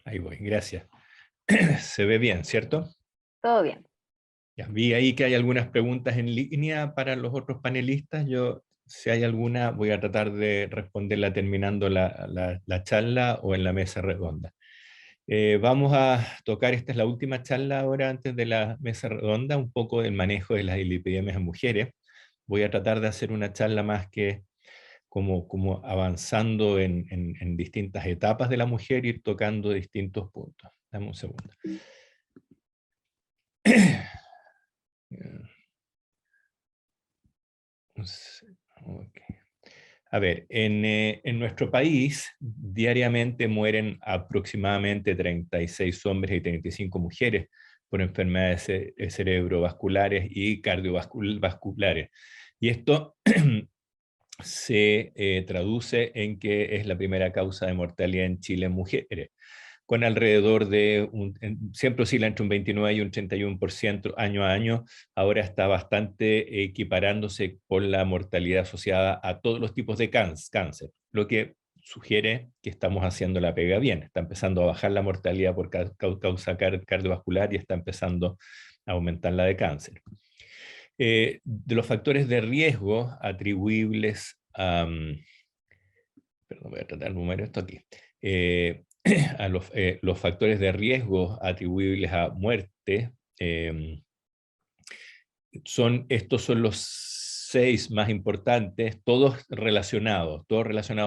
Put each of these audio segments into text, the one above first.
Ahí voy, gracias. Se ve bien, ¿cierto? Todo bien. Ya, vi ahí que hay algunas preguntas en línea para los otros panelistas. Yo, si hay alguna, voy a tratar de responderla terminando la charla o en la mesa redonda. Vamos a tocar, esta es la última charla ahora antes de la mesa redonda, un poco del manejo de las dislipidemias en mujeres. Voy a tratar de hacer una charla más que como avanzando en distintas etapas de la mujer, ir tocando distintos puntos. Dame un segundo. Okay. A ver, en nuestro país diariamente mueren aproximadamente 36 hombres y 35 mujeres por enfermedades cerebrovasculares y cardiovasculares. Y esto se traduce en que es la primera causa de mortalidad en Chile en mujeres, con alrededor de, siempre oscila entre un 29 y un 31% año a año. Ahora está bastante equiparándose con la mortalidad asociada a todos los tipos de cáncer, lo que sugiere que estamos haciendo la pega bien. Está empezando a bajar la mortalidad por causa cardiovascular y está empezando a aumentar la de cáncer. De los factores de riesgo atribuibles a... perdón, voy a tratar de enumerar esto aquí. A los factores de riesgo atribuibles a muerte, estos son los 6 más importantes, todos relacionados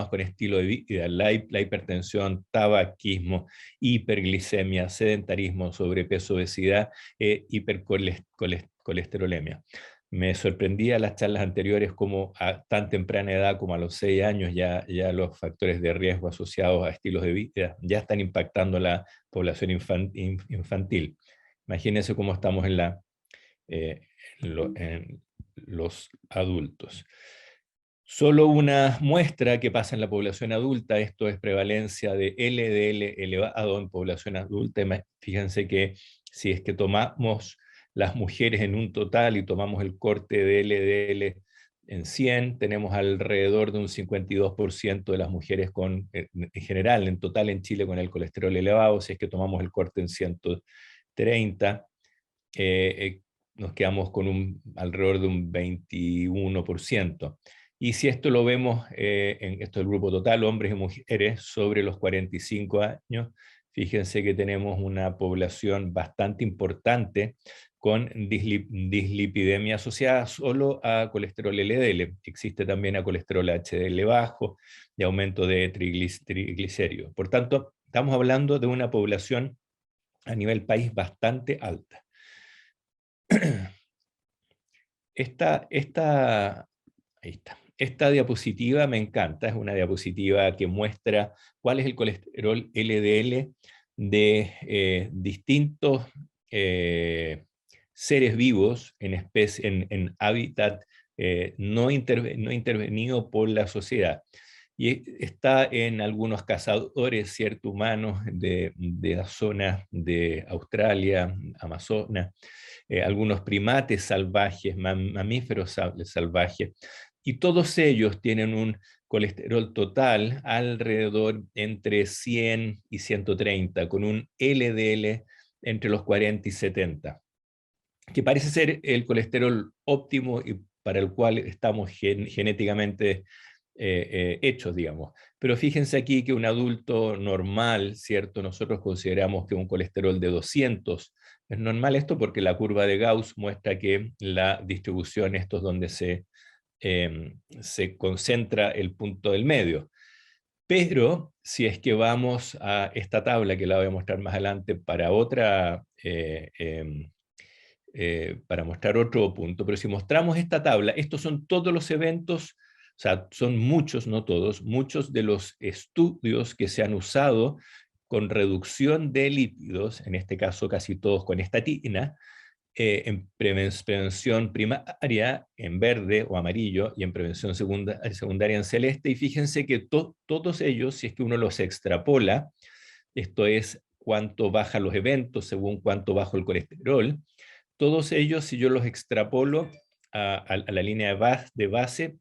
con estilo de vida, la hipertensión, tabaquismo, hiperglicemia, sedentarismo, sobrepeso, obesidad, hipercolesterolemia. Me sorprendía las charlas anteriores como a tan temprana edad como a los 6 años ya los factores de riesgo asociados a estilos de vida ya están impactando a la población infantil. Imagínense cómo estamos en los adultos. Solo una muestra que pasa en la población adulta, esto es prevalencia de LDL elevado en población adulta. Fíjense que si es que tomamos las mujeres en un total y tomamos el corte de LDL en 100, tenemos alrededor de un 52% de las mujeres en general, en total en Chile con el colesterol elevado. Si es que tomamos el corte en 130, nos quedamos con alrededor de un 21%. Y si esto lo vemos en esto del grupo total, hombres y mujeres sobre los 45 años, fíjense que tenemos una población bastante importante con dislipidemia asociada solo a colesterol LDL. Existe también a colesterol HDL bajo y aumento de triglicéridos. Por tanto, estamos hablando de una población a nivel país bastante alta. Ahí está. Esta diapositiva me encanta, es una diapositiva que muestra cuál es el colesterol LDL de distintos seres vivos en hábitat no intervenido por la sociedad. Y está en algunos cazadores, cierto, humanos de las zonas de Australia, Amazonas, algunos primates salvajes, mamíferos salvajes, y todos ellos tienen un colesterol total alrededor entre 100 y 130, con un LDL entre los 40 y 70, que parece ser el colesterol óptimo y para el cual estamos genéticamente hechos, digamos. Pero fíjense aquí que un adulto normal, ¿cierto? Nosotros consideramos que un colesterol de 200 es normal esto porque la curva de Gauss muestra que la distribución, esto es donde se concentra el punto del medio. Pero si es que vamos a esta tabla, que la voy a mostrar más adelante para para mostrar otro punto, pero si mostramos esta tabla, estos son todos los eventos, o sea, son muchos, no todos, muchos de los estudios que se han usado con reducción de lípidos, en este caso casi todos con estatina, en prevención primaria en verde o amarillo y en prevención secundaria en celeste, y fíjense que todos ellos, si es que uno los extrapola, esto es cuánto bajan los eventos según cuánto bajo el colesterol, todos ellos, si yo los extrapolo a la línea de base,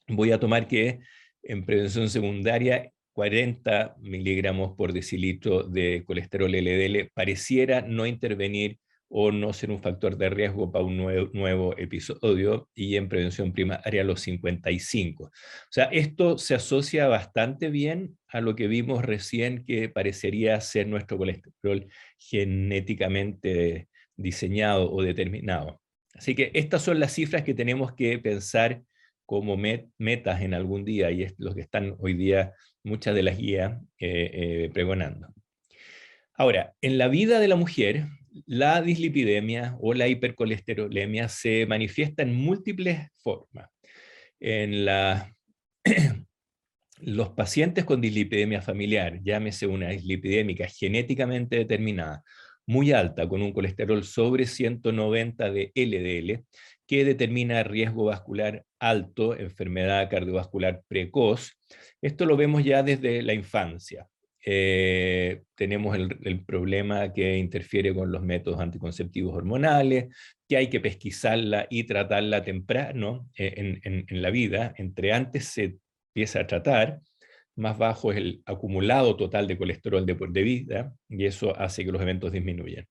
voy a tomar que en prevención secundaria 40 miligramos por decilitro de colesterol LDL pareciera no intervenir o no ser un factor de riesgo para un nuevo episodio, y en prevención primaria los 55. O sea, esto se asocia bastante bien a lo que vimos recién, que parecería ser nuestro colesterol genéticamente diseñado o determinado. Así que estas son las cifras que tenemos que pensar como metas en algún día, y es lo que están hoy día muchas de las guías pregonando. Ahora, en la vida de la mujer, la dislipidemia o la hipercolesterolemia se manifiesta en múltiples formas. En los pacientes con dislipidemia familiar, llámese una dislipidémica genéticamente determinada, muy alta, con un colesterol sobre 190 de LDL, que determina riesgo vascular alto, enfermedad cardiovascular precoz. Esto lo vemos ya desde la infancia. Tenemos el problema que interfiere con los métodos anticonceptivos hormonales, que hay que pesquisarla y tratarla temprano en la vida. Entre antes se empieza a tratar, más bajo es el acumulado total de colesterol de vida, y eso hace que los eventos disminuyan.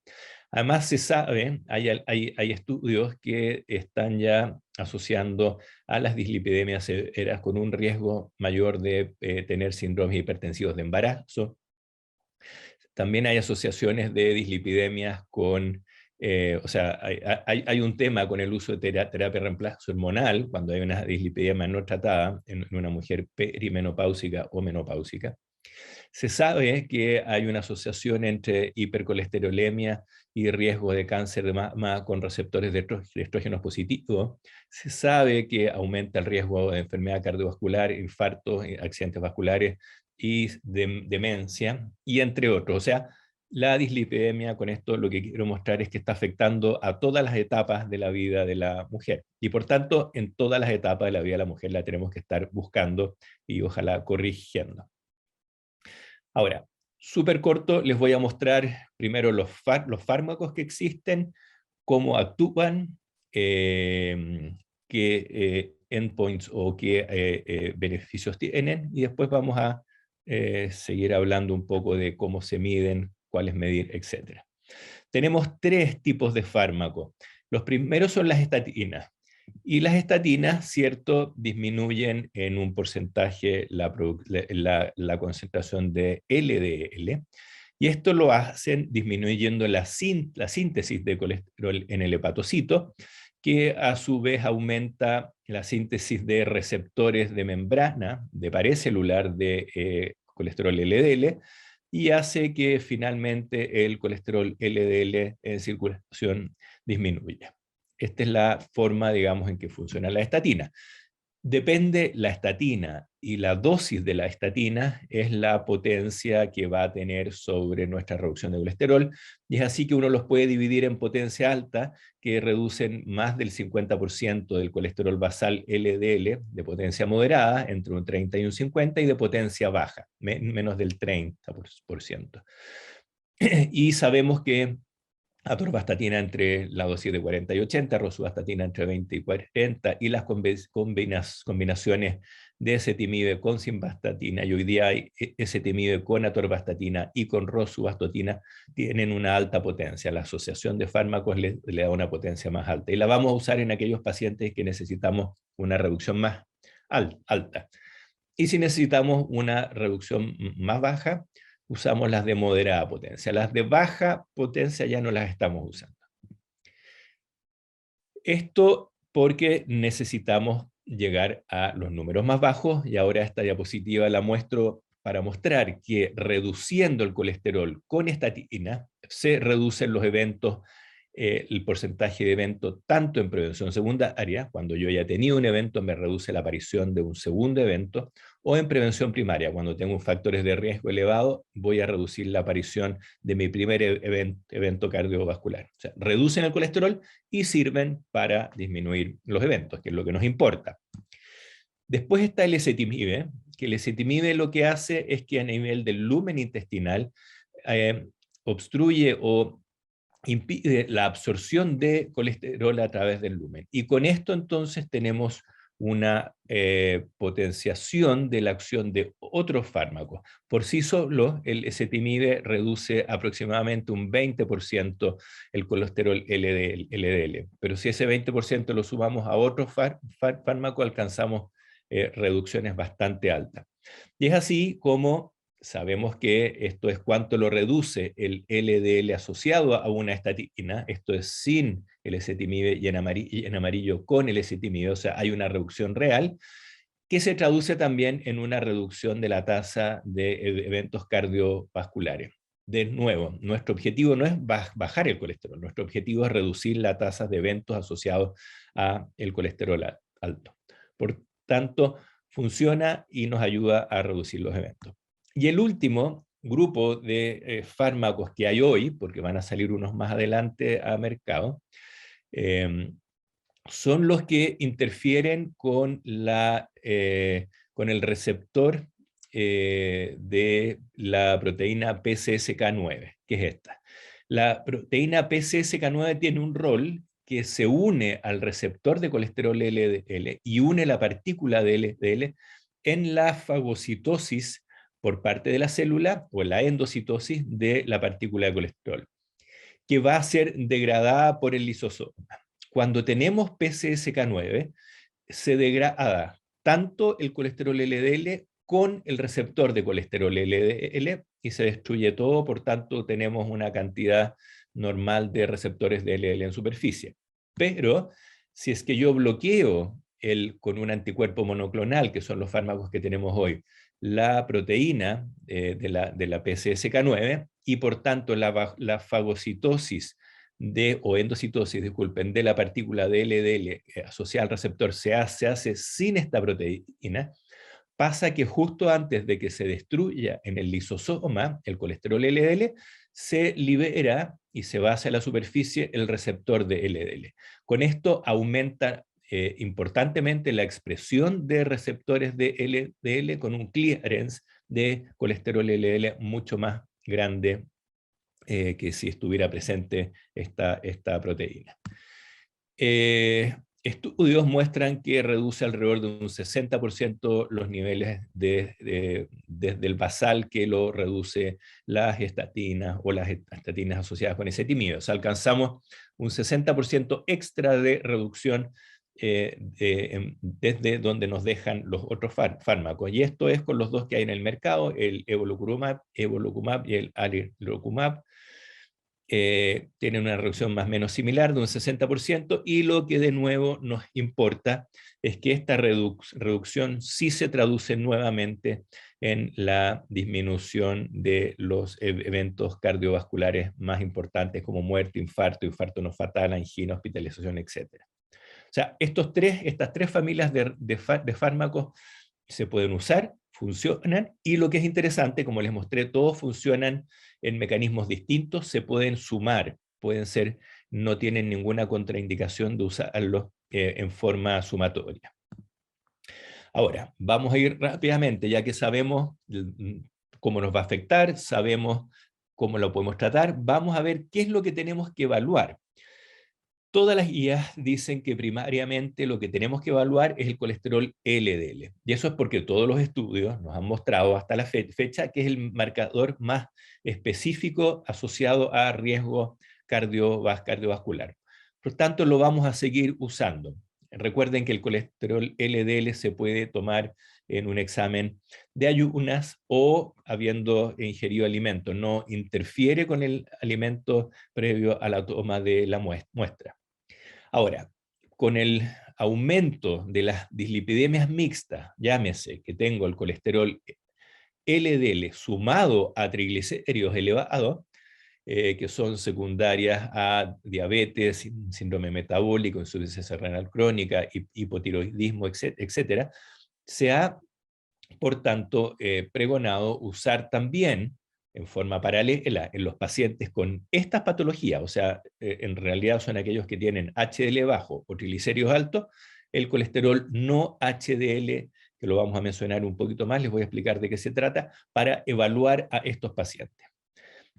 Además se sabe, hay estudios que están ya asociando a las dislipidemias severas con un riesgo mayor de tener síndromes hipertensivos de embarazo. También hay asociaciones de dislipidemias con, o sea, hay un tema con el uso de terapia de reemplazo hormonal cuando hay una dislipidemia no tratada en una mujer perimenopáusica o menopáusica. Se sabe que hay una asociación entre hipercolesterolemia y riesgo de cáncer de mama con receptores de estrógenos positivos. Se sabe que aumenta el riesgo de enfermedad cardiovascular, infartos, accidentes vasculares y demencia, y entre otros. O sea, la dislipidemia, con esto lo que quiero mostrar es que está afectando a todas las etapas de la vida de la mujer. Y por tanto, en todas las etapas de la vida de la mujer la tenemos que estar buscando y ojalá corrigiendo. Ahora, súper corto, les voy a mostrar primero los fármacos que existen, cómo actúan, qué endpoints o qué beneficios tienen, y después vamos a seguir hablando un poco de cómo se miden, cuáles medir, etc. Tenemos tres tipos de fármacos. Los primeros son las estatinas. Y las estatinas, cierto, disminuyen en un porcentaje la concentración de LDL, y esto lo hacen disminuyendo la síntesis de colesterol en el hepatocito, que a su vez aumenta la síntesis de receptores de membrana, de pared celular de colesterol LDL, y hace que finalmente el colesterol LDL en circulación disminuya. Esta es la forma, digamos, en que funciona la estatina. Depende la estatina y la dosis de la estatina es la potencia que va a tener sobre nuestra reducción de colesterol, y es así que uno los puede dividir en potencia alta, que reducen más del 50% del colesterol basal LDL, de potencia moderada, entre un 30 y un 50, y de potencia baja, menos del 30%. Y sabemos que atorvastatina entre la dosis de 40 y 80, rosuvastatina entre 20 y 40, y las combinaciones de ezetimibe con simvastatina, y hoy día hay ezetimibe con atorvastatina y con rosuvastatina, tienen una alta potencia. La asociación de fármacos le da una potencia más alta, y la vamos a usar en aquellos pacientes que necesitamos una reducción más alta. Y si necesitamos una reducción más baja, usamos las de moderada potencia. Las de baja potencia ya no las estamos usando. Esto porque necesitamos llegar a los números más bajos, y ahora esta diapositiva la muestro para mostrar que reduciendo el colesterol con estatina se reducen los eventos, el porcentaje de eventos tanto en prevención secundaria, cuando yo ya tenía un evento me reduce la aparición de un segundo evento, o en prevención primaria, cuando tengo factores de riesgo elevado, voy a reducir la aparición de mi primer evento cardiovascular. O sea, reducen el colesterol y sirven para disminuir los eventos, que es lo que nos importa. Después está el ezetimibe, que el ezetimibe lo que hace es que a nivel del lumen intestinal obstruye o impide la absorción de colesterol a través del lumen. Y con esto entonces tenemos una potenciación de la acción de otros fármacos. Por sí solo, el ezetimibe reduce aproximadamente un 20% el colesterol LDL, pero si ese 20% lo sumamos a otros fármacos, alcanzamos reducciones bastante altas. Y es así como sabemos que esto es cuánto lo reduce el LDL asociado a una estatina, esto es sin el ezetimibe y en amarillo con el ezetimibe, o sea, hay una reducción real que se traduce también en una reducción de la tasa de eventos cardiovasculares. De nuevo, nuestro objetivo no es bajar el colesterol, nuestro objetivo es reducir la tasa de eventos asociados a el colesterol alto. Por tanto, funciona y nos ayuda a reducir los eventos. Y el último grupo de fármacos que hay hoy, porque van a salir unos más adelante a mercado, son los que interfieren con el receptor de la proteína PCSK9, que es esta. La proteína PCSK9 tiene un rol que se une al receptor de colesterol LDL y une la partícula de LDL en la fagocitosis por parte de la célula o en la endocitosis de la partícula de colesterol, que va a ser degradada por el lisosoma. Cuando tenemos PCSK9, se degrada tanto el colesterol LDL con el receptor de colesterol LDL y se destruye todo, por tanto tenemos una cantidad normal de receptores de LDL en superficie. Pero si es que yo bloqueo con un anticuerpo monoclonal, que son los fármacos que tenemos hoy, la proteína de la PCSK9 y por tanto la fagocitosis o endocitosis, disculpen, de la partícula de LDL asociada al receptor se hace sin esta proteína, pasa que justo antes de que se destruya en el lisosoma el colesterol LDL, se libera y se va hacia la superficie el receptor de LDL. Con esto aumenta importantemente la expresión de receptores de LDL con un clearance de colesterol LDL mucho más grande que si estuviera presente esta proteína. Estudios muestran que reduce alrededor de un 60% los niveles desde el basal, que lo reduce las estatinas o las estatinas asociadas con ezetimibe. O sea, alcanzamos un 60% extra de reducción desde donde nos dejan los otros fármacos. Y esto es con los dos que hay en el mercado, el evolocumab y el alirocumab. Tienen una reducción más o menos similar de un 60%, y lo que de nuevo nos importa es que esta reducción sí se traduce nuevamente en la disminución de los eventos cardiovasculares más importantes como muerte, infarto no fatal, angina, hospitalización, etc. O sea, estas tres familias de fármacos se pueden usar, funcionan, y lo que es interesante, como les mostré, todos funcionan en mecanismos distintos, se pueden sumar, no tienen ninguna contraindicación de usarlos en forma sumatoria. Ahora, vamos a ir rápidamente, ya que sabemos cómo nos va a afectar, sabemos cómo lo podemos tratar, vamos a ver qué es lo que tenemos que evaluar. Todas las guías dicen que primariamente lo que tenemos que evaluar es el colesterol LDL. Y eso es porque todos los estudios nos han mostrado hasta la fecha que es el marcador más específico asociado a riesgo cardiovascular. Por tanto, lo vamos a seguir usando. Recuerden que el colesterol LDL se puede tomar en un examen de ayunas o habiendo ingerido alimento. No interfiere con el alimento previo a la toma de la muestra. Ahora, con el aumento de las dislipidemias mixtas, llámese que tengo el colesterol LDL sumado a triglicéridos elevados, que son secundarias a diabetes, síndrome metabólico, insuficiencia renal crónica, hipotiroidismo, etc., se ha, por tanto, pregonado usar también en forma paralela en los pacientes con estas patologías, o sea, en realidad son aquellos que tienen HDL bajo o triglicéridos altos, el colesterol no HDL, que lo vamos a mencionar un poquito más, les voy a explicar de qué se trata, para evaluar a estos pacientes.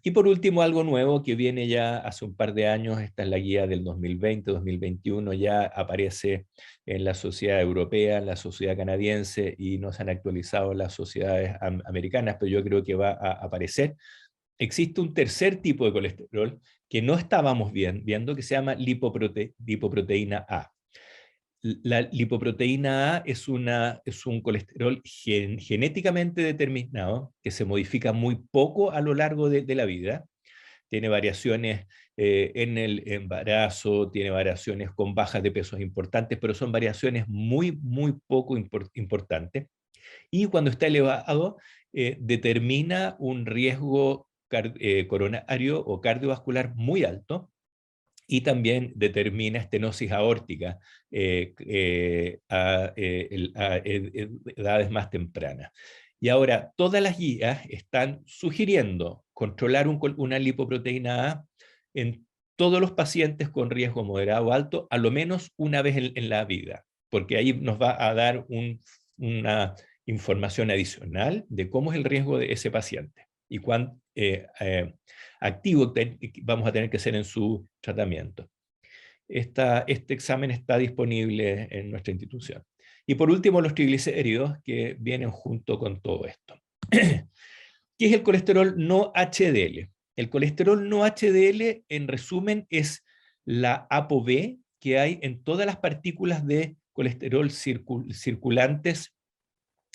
Y por último, algo nuevo que viene ya hace un par de años, esta es la guía del 2020-2021, ya aparece en la sociedad europea, en la sociedad canadiense, y no se han actualizado las sociedades americanas, pero yo creo que va a aparecer. Existe un tercer tipo de colesterol que no estábamos viendo, que se llama lipoproteína A. La lipoproteína A es un colesterol genéticamente determinado que se modifica muy poco a lo largo de la vida. Tiene variaciones en el embarazo, tiene variaciones con bajas de pesos importantes, pero son variaciones muy, muy poco importantes. Y cuando está elevado, determina un riesgo coronario o cardiovascular muy alto, y también determina estenosis aórtica a edades más tempranas. Y ahora, todas las guías están sugiriendo controlar una lipoproteína A en todos los pacientes con riesgo moderado o alto, a lo menos una vez en la vida, porque ahí nos va a dar una información adicional de cómo es el riesgo de ese paciente y cuán activo vamos a tener que ser en su tratamiento. Este examen está disponible en nuestra institución. Y por último, los triglicéridos que vienen junto con todo esto. ¿Qué es el colesterol no HDL? El colesterol no HDL, en resumen, es la ApoB que hay en todas las partículas de colesterol circulantes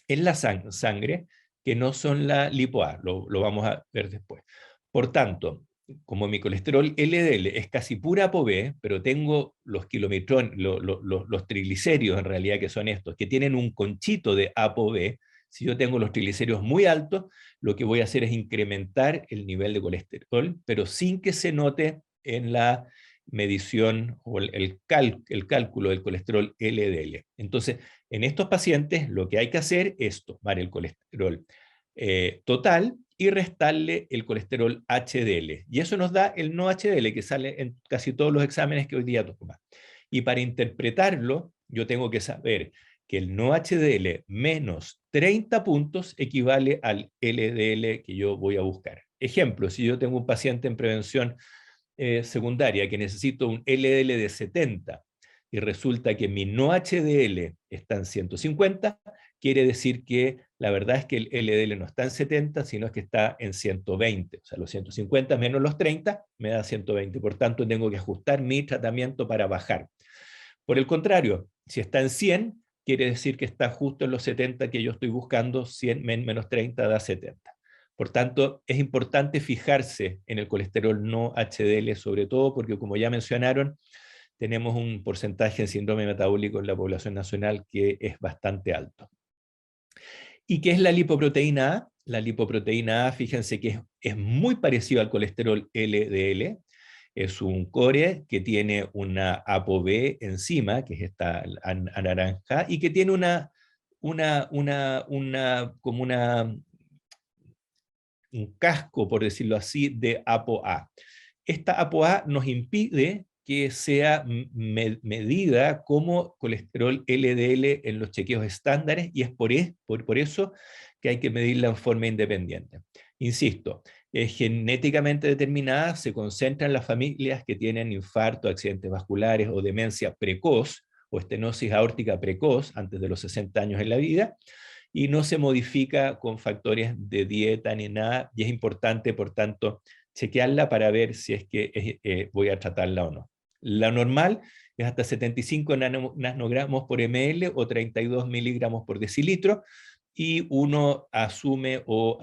en la sangre, que no son la lipo-A, lo vamos a ver después. Por tanto, como mi colesterol LDL es casi pura ApoB, pero tengo los kilometrones, los triglicéridos en realidad que son estos, que tienen un conchito de ApoB. Si yo tengo los triglicéridos muy altos, lo que voy a hacer es incrementar el nivel de colesterol, pero sin que se note en la medición o el cálculo del colesterol LDL. Entonces, en estos pacientes lo que hay que hacer es tomar el colesterol total y restarle el colesterol HDL. Y eso nos da el no HDL que sale en casi todos los exámenes que hoy día toma. Y para interpretarlo, yo tengo que saber que el no HDL menos 30 puntos equivale al LDL que yo voy a buscar. Ejemplo, si yo tengo un paciente en prevención secundaria que necesito un LDL de 70 y resulta que mi no HDL está en 150, quiere decir que la verdad es que el LDL no está en 70, sino es que está en 120. O sea, los 150 menos los 30 me da 120. Por tanto, tengo que ajustar mi tratamiento para bajar. Por el contrario, si está en 100, quiere decir que está justo en los 70 que yo estoy buscando, 100 menos 30 da 70. Por tanto, es importante fijarse en el colesterol no HDL, sobre todo porque, como ya mencionaron, tenemos un porcentaje de síndrome metabólico en la población nacional que es bastante alto. ¿Y qué es la lipoproteína A? La lipoproteína A, fíjense que es muy parecido al colesterol LDL. Es un core que tiene una ApoB encima, que es esta naranja, y que tiene como un casco, por decirlo así, de ApoA. Esta ApoA nos impide que sea medida como colesterol LDL en los chequeos estándares, y es por eso que hay que medirla en forma independiente. Insisto, es genéticamente determinada, se concentra en las familias que tienen infarto, accidentes vasculares o demencia precoz, o estenosis aórtica precoz antes de los 60 años en la vida, y no se modifica con factores de dieta ni nada, y es importante, por tanto, chequearla para ver si es que voy a tratarla o no. La normal es hasta 75 nanogramos por ml o 32 miligramos por decilitro, y uno asume o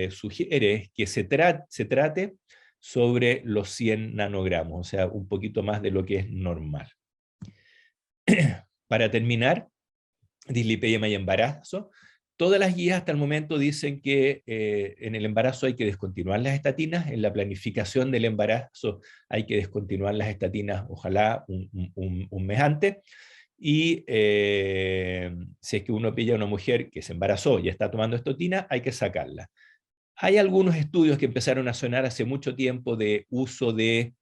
sugiere que se trate sobre los 100 nanogramos, o sea, un poquito más de lo que es normal. Para terminar, dislipidemia y embarazo. Todas las guías hasta el momento dicen que en el embarazo hay que descontinuar las estatinas, en la planificación del embarazo hay que descontinuar las estatinas, ojalá un mes antes, y si es que uno pilla a una mujer que se embarazó y está tomando estatina, hay que sacarla. Hay algunos estudios que empezaron a sonar hace mucho tiempo de uso de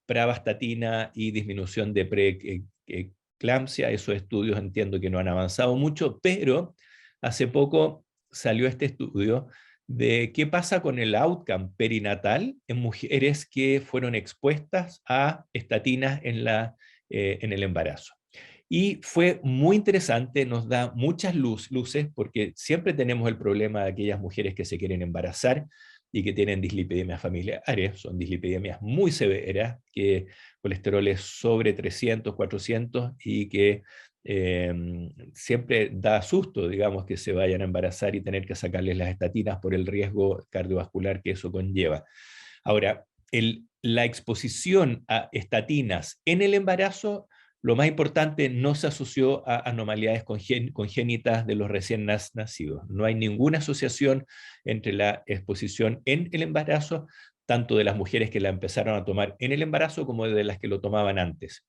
pravastatina y disminución de preeclampsia. Esos estudios entiendo que no han avanzado mucho, pero hace poco salió este estudio de qué pasa con el outcome perinatal en mujeres que fueron expuestas a estatinas en el embarazo. Y fue muy interesante, nos da muchas luces, porque siempre tenemos el problema de aquellas mujeres que se quieren embarazar y que tienen dislipidemias familiares, son dislipidemias muy severas, que colesterol es sobre 300, 400 y que siempre da susto, digamos, que se vayan a embarazar y tener que sacarles las estatinas por el riesgo cardiovascular que eso conlleva. Ahora, la exposición a estatinas en el embarazo, lo más importante, no se asoció a anormalidades congénitas de los recién nacidos. No hay ninguna asociación entre la exposición en el embarazo, tanto de las mujeres que la empezaron a tomar en el embarazo como de las que lo tomaban antes.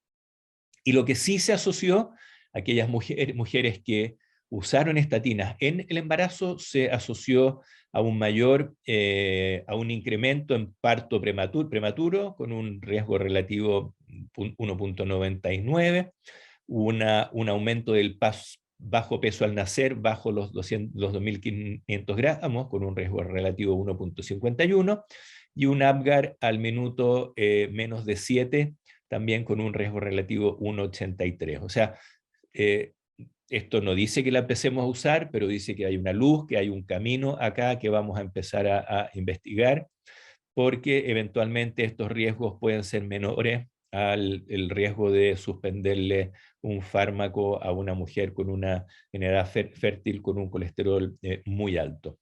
Y lo que sí se asoció, aquellas mujeres que usaron estatinas en el embarazo, se asoció a a un incremento en parto prematuro con un riesgo relativo 1.99, un aumento del bajo peso al nacer bajo los 2.500 gramos con un riesgo relativo 1.51 y un Apgar al minuto menos de 7 también con un riesgo relativo 1.83. O sea, eh, esto no dice que la empecemos a usar, pero dice que hay una luz, que hay un camino acá que vamos a empezar a investigar, porque eventualmente estos riesgos pueden ser menores al el riesgo de suspenderle un fármaco a una mujer con una en edad fértil con un colesterol muy alto.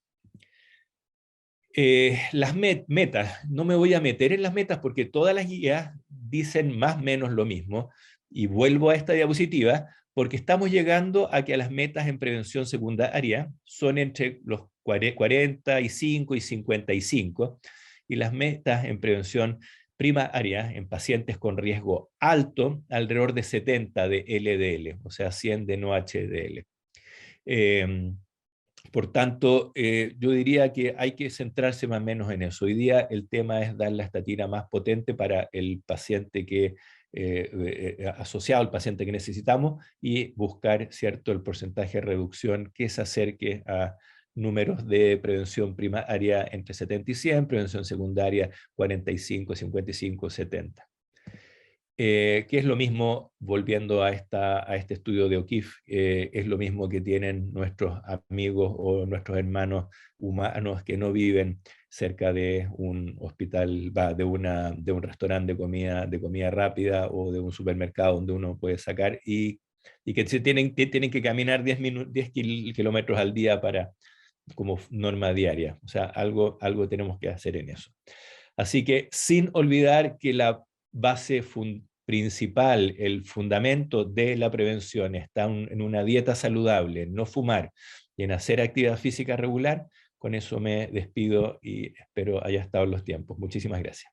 Las metas, no me voy a meter en las metas porque todas las guías dicen más o menos lo mismo, y vuelvo a esta diapositiva porque estamos llegando a que las metas en prevención secundaria son entre los 45 y 55, y las metas en prevención primaria en pacientes con riesgo alto alrededor de 70 de LDL, o sea 100 de no HDL. Por tanto, yo diría que hay que centrarse más o menos en eso. Hoy día el tema es dar la estatina más potente para el paciente que, asociado al paciente que necesitamos, y buscar, ¿cierto?, el porcentaje de reducción que se acerque a números de prevención primaria entre 70 y 100, prevención secundaria 45, 55, 70. Que es lo mismo, volviendo a este estudio de O'Keeffe, es lo mismo que tienen nuestros amigos o nuestros hermanos humanos que no viven cerca de un hospital, de un restaurante de comida rápida o de un supermercado donde uno puede sacar y que tienen que caminar 10 kilómetros al día como norma diaria. O sea, algo tenemos que hacer en eso. Así que sin olvidar que la base principal, el fundamento de la prevención está en una dieta saludable, en no fumar y en hacer actividad física regular. Con eso me despido y espero haya estado en los tiempos. Muchísimas gracias.